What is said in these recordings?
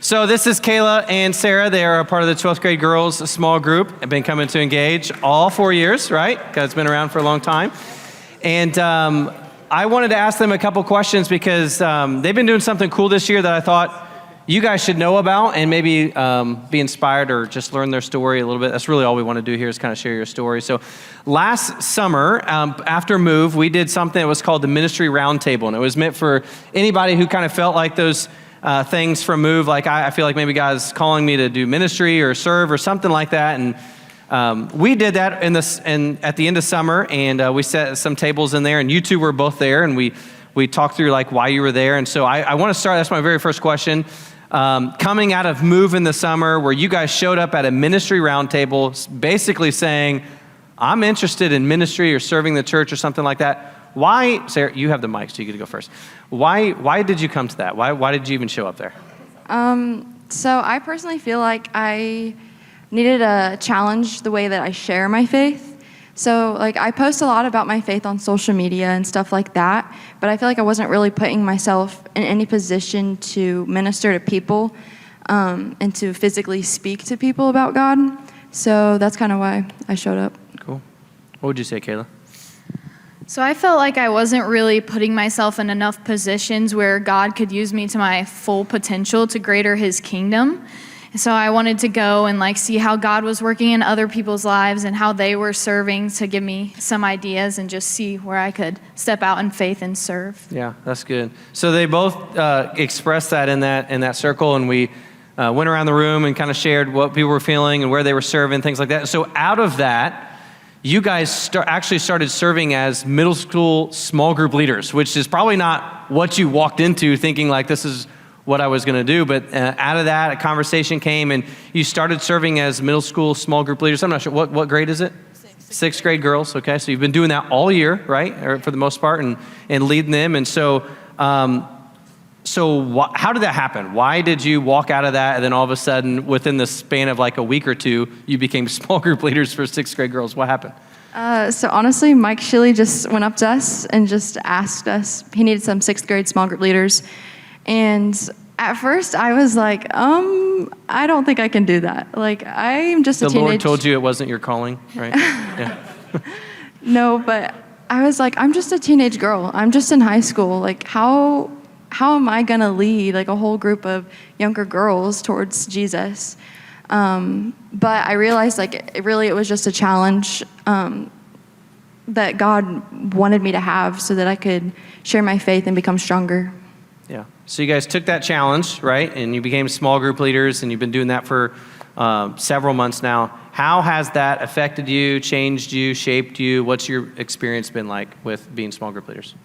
So this is Kayla and Sarah. They are a part of the 12th grade girls small group. Have been coming to Engage all 4 years, right? Because it's been around for a long time. And I wanted to ask them a couple questions because they've been doing something cool this year that I thought you guys should know about and maybe be inspired or just learn their story a little bit. That's really all we want to do here is kind of share your story. So last summer, after Move, we did something that was called the Ministry Roundtable. And it was meant for anybody who kind of felt like those things from Move, like I feel like maybe God's calling me to do ministry or serve or something like that. And we did that at the end of summer, and we set some tables in there, and you two were both there, and we talked through like why you were there. And so I want to start, that's my very first question. Coming out of Move in the summer, where you guys showed up at a ministry roundtable, basically saying, I'm interested in ministry or serving the church or something like that. Why, Sarah, you have the mic, so you get to go first. Why did you come to that? Why did you even show up there? So I personally feel like I needed to challenge the way that I share my faith. So like I post a lot about my faith on social media and stuff like that, but I feel like I wasn't really putting myself in any position to minister to people and to physically speak to people about God. So that's kind of why I showed up. Cool. What would you say, Kayla? So I felt like I wasn't really putting myself in enough positions where God could use me to my full potential to greater his kingdom. So I wanted to go and like see how God was working in other people's lives and how they were serving to give me some ideas and just see where I could step out in faith and serve. Yeah, that's good. So they both expressed that in that circle, and we went around the room and kind of shared what people were feeling and where they were serving, things like that. So out of that, you guys actually started serving as middle school small group leaders, which is probably not what you walked into thinking like this is what I was going to do. But out of that, a conversation came, and you started serving as middle school small group leaders. I'm not sure, what grade is it? Sixth grade girls, okay. So you've been doing that all year, right, or for the most part, and leading them. And so, how did that happen? Why did you walk out of that, and then all of a sudden, within the span of like a week or two, you became small group leaders for sixth grade girls? What happened? So honestly, Mike Shilley just went up to us and just asked us. He needed some sixth grade small group leaders. And at first I was like, I don't think I can do that. Like, I'm just a teenage... The Lord told you it wasn't your calling, right? Yeah. No, but I was like, I'm just a teenage girl. I'm just in high school. Like, how am I going to lead like a whole group of younger girls towards Jesus? But I realized like it was just a challenge that God wanted me to have so that I could share my faith and become stronger. Yeah. So you guys took that challenge, right? And you became small group leaders, and you've been doing that for several months now. How has that affected you, changed you, shaped you? What's your experience been like with being small group leaders?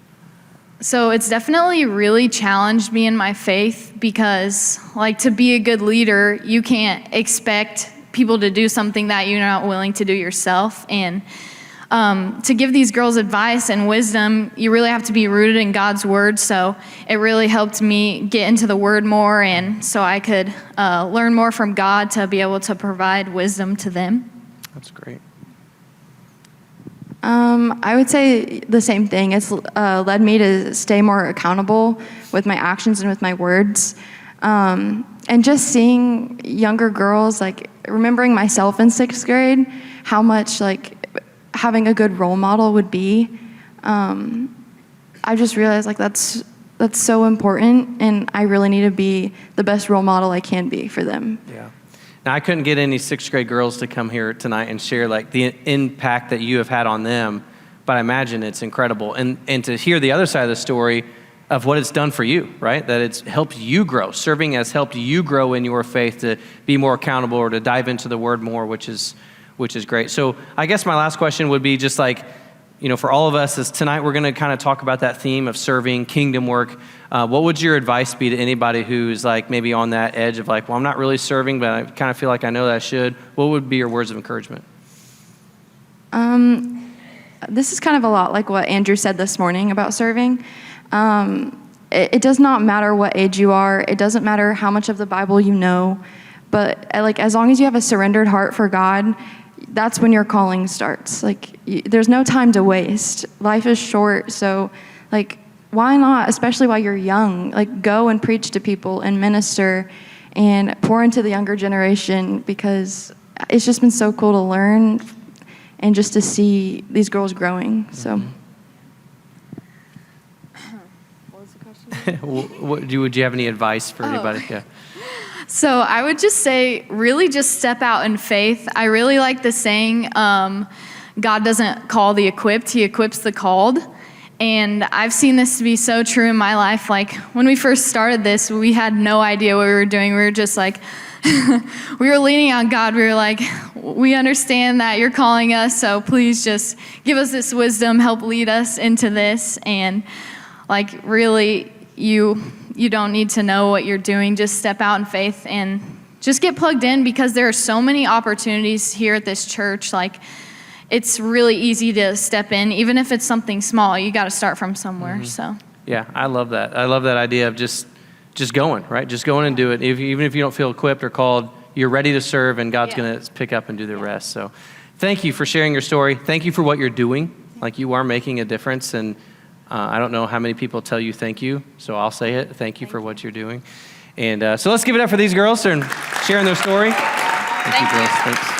So it's definitely really challenged me in my faith because, like, to be a good leader, you can't expect people to do something that you're not willing to do yourself. And to give these girls advice and wisdom, you really have to be rooted in God's word. So it really helped me get into the word more, and so I could learn more from God to be able to provide wisdom to them. That's great. I would say the same thing. It's led me to stay more accountable with my actions and with my words. And just seeing younger girls, like remembering myself in sixth grade, how much like having a good role model would be. I just realized like that's so important, and I really need to be the best role model I can be for them. Yeah. Now, I couldn't get any sixth grade girls to come here tonight and share like the impact that you have had on them, but I imagine it's incredible. And to hear the other side of the story of what it's done for you, right? That it's helped you grow. Serving has helped you grow in your faith to be more accountable or to dive into the word more, which is great. So I guess my last question would be just like, for all of us is tonight we're going to kind of talk about that theme of serving, kingdom work. What would your advice be to anybody who's like maybe on that edge of like, well, I'm not really serving, but I kind of feel like I know that I should. What would be your words of encouragement? This is kind of a lot like what Andrew said this morning about serving. It does not matter what age you are. It doesn't matter how much of the Bible you know. But like as long as you have a surrendered heart for God, that's when your calling starts. Like there's no time to waste. Life is short, so like why not, especially while you're young, like go and preach to people and minister and pour into the younger generation, because it's just been so cool to learn and just to see these girls growing. So. Would you have any advice for anybody? Yeah. So I would just say, really just step out in faith. I really like the saying, God doesn't call the equipped, he equips the called. And I've seen this to be so true in my life. Like when we first started this, we had no idea what we were doing. We were just like, we were leaning on God. We were like, we understand that you're calling us, so please just give us this wisdom, help lead us into this. And like really, you don't need to know what you're doing. Just step out in faith and just get plugged in, because there are so many opportunities here at this church. Like it's really easy to step in, even if it's something small. You got to start from somewhere. So Yeah, I love that. I love that idea of just going, right? Just going and do it. Even if you don't feel equipped or called, you're ready to serve, and God's going to pick up and do the rest. So thank you for sharing your story. Thank you for what you're doing. Like you are making a difference, and I don't know how many people tell you thank you, so I'll say it. Thank you for what you're doing. And so let's give it up for these girls and sharing their story. Thank you, girls. Thanks.